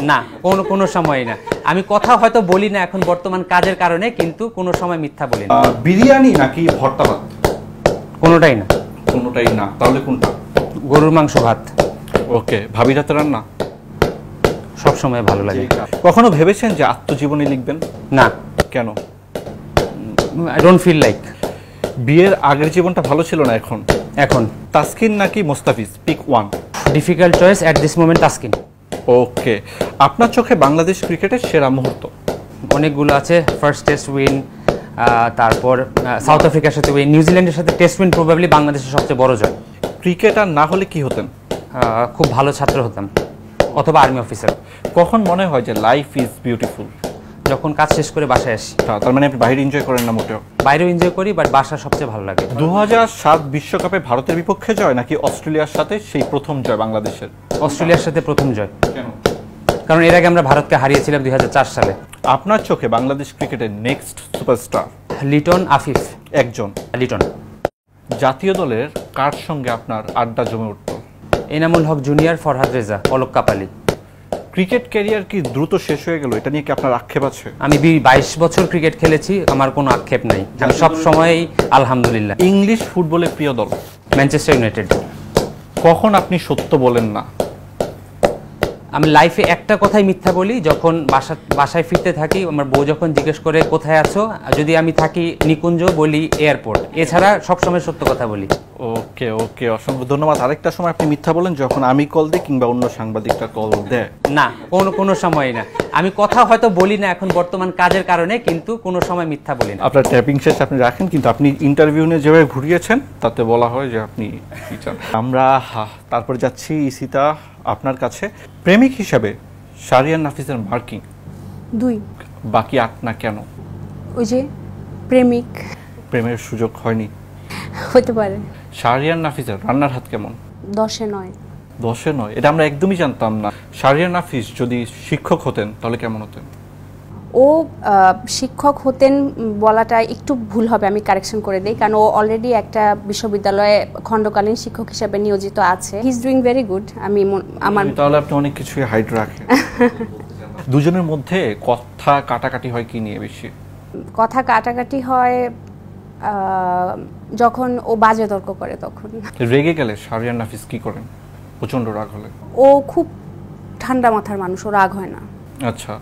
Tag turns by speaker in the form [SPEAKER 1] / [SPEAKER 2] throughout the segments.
[SPEAKER 1] না, কোনো সময় না। আমি কথা হয়তো বলি না এখন বর্তমান কাজের কারণে, কিন্তু কোনো সময় মিথ্যা বলি না।
[SPEAKER 2] বিরিয়ানি নাকি ভর্তা ভাত?
[SPEAKER 1] কোনোটাই না।
[SPEAKER 2] কোনোটাই না, তাহলে কোনটা?
[SPEAKER 1] গরুর মাংস ভাত।
[SPEAKER 2] ওকে, ভাবির হাতের রান্না
[SPEAKER 1] সব সময় ভালো লাগে।
[SPEAKER 2] কখনো ভেবেছেন যে আত্মজীবনী লিখবেন?
[SPEAKER 1] না।
[SPEAKER 2] কেন?
[SPEAKER 1] I don't feel like.
[SPEAKER 2] বিয়ের আগের জীবনটা ভালো ছিল না এখন?
[SPEAKER 1] এখন
[SPEAKER 2] তাসকিন নাকি Mustafiz, pick one.
[SPEAKER 1] Difficult choice at this moment, Taskin.
[SPEAKER 2] Okay, আপনার চোখে বাংলাদেশ ক্রিকেটের সেরা মুহূর্ত?
[SPEAKER 1] অনেকগুলো আছে। ফার্স্ট টেস্ট উইন, তারপর সাউথ আফ্রিকার সাথে উইন, নিউজিল্যান্ডের সাথে টেস্ট উইন প্রবাবলি বাংলাদেশের সবচেয়ে বড় জয়।
[SPEAKER 2] ক্রিকেটার না হলে কি হতেন?
[SPEAKER 1] খুব ভালো ছাত্র হতাম, অথবা আর্মি অফিসার।
[SPEAKER 2] কখন মনে হয় যে লাইফ ইজ বিউটিফুল?
[SPEAKER 1] যখন কাজ শেষ করে বাসায় আসি।
[SPEAKER 2] তার মানে আপনি বাইরে এনজয় করেন না মোটেও?
[SPEAKER 1] বাইরেও এনজয় করি, বাট বাসা সবচেয়ে ভালো লাগে।
[SPEAKER 2] 2007 বিশ্বকাপে ভারতের বিপক্ষে জয় নাকি অস্ট্রেলিয়ার সাথে সেই প্রথম জয় বাংলাদেশের?
[SPEAKER 1] অস্ট্রেলিয়ার সাথে প্রথম জয়।
[SPEAKER 2] কেন?
[SPEAKER 1] কারণ এর আগে আমরা ভারতকে হারিয়েছিলাম 2004 সালে।
[SPEAKER 2] আপনার চোখে বাংলাদেশ ক্রিকেটের নেক্সট সুপারস্টার?
[SPEAKER 1] লিটন আফিফ।
[SPEAKER 2] একজন।
[SPEAKER 1] লিটন।
[SPEAKER 2] জাতীয় দলের কার সঙ্গে আপনার আড্ডা জমে উঠত?
[SPEAKER 1] Enamul Haque junior, Farhad Reza, Alok Kapali.
[SPEAKER 2] Cricket career কি দ্রুত শেষ হয়ে গেল, এটা নিয়ে কি আপনার আক্ষেপ আছে?
[SPEAKER 1] আমি 22 বছর ক্রিকেট খেলেছি, আমার কোনো আক্ষেপ নাই। আমি সব সময়ই আলহামদুলিল্লাহ।
[SPEAKER 2] ইংলিশ ফুটবলের প্রিয় দল?
[SPEAKER 1] Manchester United.
[SPEAKER 2] কখন আপনি সত্য বলেন না?
[SPEAKER 1] আমি লাইফে একটা কথাই মিথ্যা বলি, যখন বাসায় ফিরতে থাকি, আমার বউ যখন জিজ্ঞেস করে কোথায় আছো, যদি আমি থাকি নিকুঞ্জ, বলি এয়ারপোর্ট। এছাড়া সবসময় সত্য কথা বলি।
[SPEAKER 2] ওকে ওকে, অসংখ্য ধন্যবাদ। আরেকটা সময় আপনি মিথ্যা বলেন যখন আমি কল দিই কিংবা অন্য সাংবাদিকরা কল দেয়?
[SPEAKER 1] না, কোনো সময় না। আমি কথা হয়তো বলি না এখন বর্তমান কাজের কারণে, কিন্তু কোনো সময় মিথ্যা বলি না।
[SPEAKER 2] আপনার ট্যাপিং শেষ আপনি রাখেন, কিন্তু আপনি ইন্টারভিউ নিয়ে যেভাবে ঘুরিয়েছেন তাতে বলা হয় যে আপনি কি চান। আমরা তারপরে যাচ্ছি ইসিতা আপনার কাছে। প্রেমিক হিসাবে শাহরিয়ার নাফিসের মার্কিং
[SPEAKER 3] 2।
[SPEAKER 2] বাকি 8 না কেন?
[SPEAKER 3] ওই যে প্রেমিক।
[SPEAKER 2] প্রেমের সুযোগ হয়নি?
[SPEAKER 3] হতে পারে।
[SPEAKER 2] শাহরিয়ার নাফিসের রান্নার হাত কেমন?
[SPEAKER 3] 10-এ 9।
[SPEAKER 2] 10-এ 9? এটা আমরা একদমই জানতাম না। শাহরিয়ার নাফিস যদি শিক্ষক হতেন তাহলে কেমন হতেন?
[SPEAKER 3] ও শিক্ষক হতেন বলাটা একটু ভুল হবে, আমি কারেকশন করে দিই, কারণ ও অলরেডি একটা বিশ্ববিদ্যালয়ে খণ্ডকালীন শিক্ষক হিসেবে নিয়োজিত আছে। He is doing very good. আমার
[SPEAKER 2] তাহলে আপনি অনেক কিছুই হাইড রাখেন। দুজনের মধ্যে কথা কাটাকাটি হয় কি নিয়ে বেশি?
[SPEAKER 3] কথা কাটাকাটি হয় যখন ও বাজে তর্ক করে তখন।
[SPEAKER 2] রেগে গেলে শাহরিয়ার নাফিস কি করেন প্রচন্ড রাগ হলে?
[SPEAKER 3] ও খুব ঠান্ডা মাথার মানুষ, ও রাগ হয় না।
[SPEAKER 2] আচ্ছা,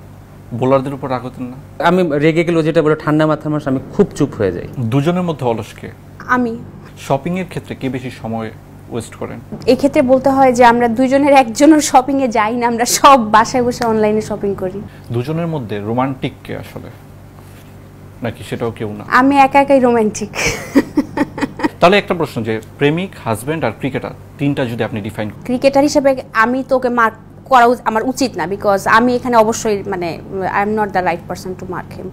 [SPEAKER 2] বোলারদের উপর রাগ হতেন না?
[SPEAKER 1] আমি রেগে গেলেও, যেটা বলে ঠান্ডা মাথার মানুষ, আমি খুব চুপ হয়ে যাই।
[SPEAKER 2] দুজনের মধ্যে অলস কে?
[SPEAKER 3] আমি।
[SPEAKER 2] শপিং এর ক্ষেত্রে কে বেশি সময় ওয়েস্ট করেন?
[SPEAKER 3] এই ক্ষেত্রে বলতে হয় যে আমরা দুজনের একজনের শপিং এ যাই না, আমরা সব বাসায় বসে অনলাইনে শপিং করি।
[SPEAKER 2] দুজনের মধ্যে রোমান্টিক কে আসলে, নাকি সেটাও কেউ না?
[SPEAKER 3] আমি একাই রোমান্টিক।
[SPEAKER 2] তাহলে একটা প্রশ্ন, যে প্রেমিক, হাজবেন্ড আর ক্রিকেটার, তিনটা যদি আপনি ডিফাইন।
[SPEAKER 3] ক্রিকেটার হিসেবে আমি তোকে মার্ক করা আমার উচিত না, বিকজ আমি এখানে অবশ্যই মানে I am not the right person to mark him.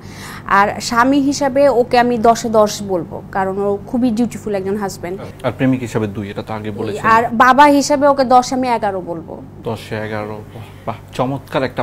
[SPEAKER 3] আর স্বামী হিসাবে ওকে আমি 10-এ 10 বলবো, কারণ ও খুবই ডিউটিফুল একজন হাজবেন্ড।
[SPEAKER 2] আর প্রেমিক হিসাবে 2, এটা তো আগে বলেছেন।
[SPEAKER 3] আর বাবা হিসাবে ওকে 10 আমি 11 বলবো।
[SPEAKER 2] 10-এ 11, বাহ, চমৎকার একটা